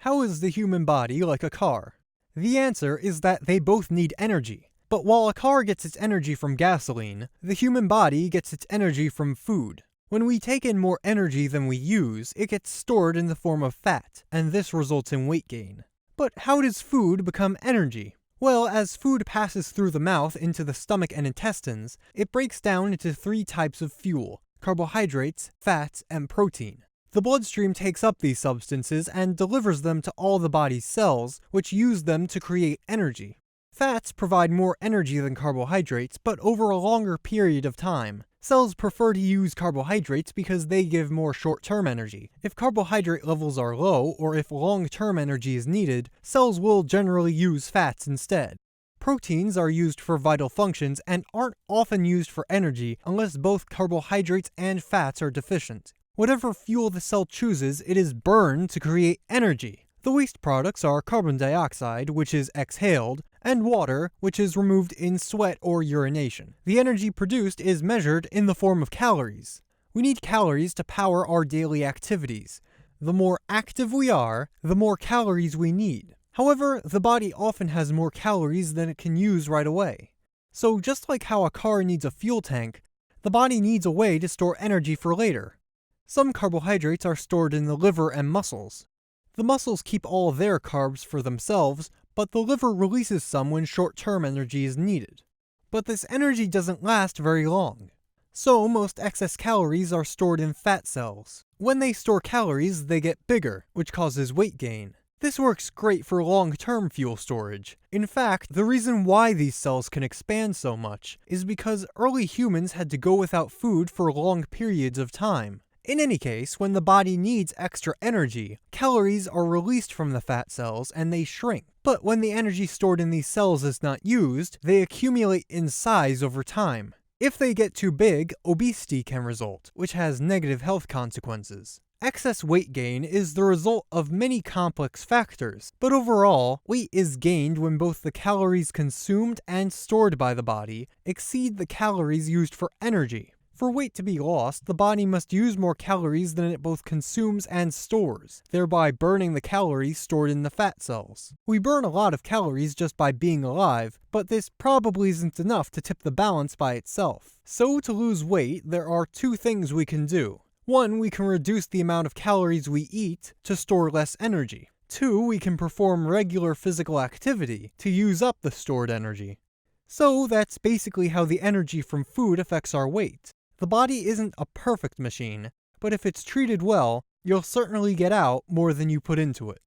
How is the human body like a car? The answer is that they both need energy. But while a car gets its energy from gasoline, the human body gets its energy from food. When we take in more energy than we use, it gets stored in the form of fat, and this results in weight gain. But how does food become energy? Well, as food passes through the mouth into the stomach and intestines, it breaks down into three types of fuel: carbohydrates, fats, and protein. The bloodstream takes up these substances and delivers them to all the body's cells, which use them to create energy. Fats provide more energy than carbohydrates, but over a longer period of time. Cells prefer to use carbohydrates because they give more short-term energy. If carbohydrate levels are low, or if long-term energy is needed, cells will generally use fats instead. Proteins are used for vital functions and aren't often used for energy unless both carbohydrates and fats are deficient. Whatever fuel the cell chooses, it is burned to create energy. The waste products are carbon dioxide, which is exhaled, and water, which is removed in sweat or urination. The energy produced is measured in the form of calories. We need calories to power our daily activities. The more active we are, the more calories we need. However, the body often has more calories than it can use right away. So just like how a car needs a fuel tank, the body needs a way to store energy for later. Some carbohydrates are stored in the liver and muscles. The muscles keep all their carbs for themselves, but the liver releases some when short-term energy is needed. But this energy doesn't last very long. So most excess calories are stored in fat cells. When they store calories, they get bigger, which causes weight gain. This works great for long-term fuel storage. In fact, the reason why these cells can expand so much is because early humans had to go without food for long periods of time. In any case, when the body needs extra energy, calories are released from the fat cells and they shrink. But when the energy stored in these cells is not used, they accumulate in size over time. If they get too big, obesity can result, which has negative health consequences. Excess weight gain is the result of many complex factors, but overall, weight is gained when both the calories consumed and stored by the body exceed the calories used for energy. For weight to be lost, the body must use more calories than it both consumes and stores, thereby burning the calories stored in the fat cells. We burn a lot of calories just by being alive, but this probably isn't enough to tip the balance by itself. So to lose weight, there are two things we can do. One, we can reduce the amount of calories we eat to store less energy. Two, we can perform regular physical activity to use up the stored energy. So that's basically how the energy from food affects our weight. The body isn't a perfect machine, but if it's treated well, you'll certainly get out more than you put into it.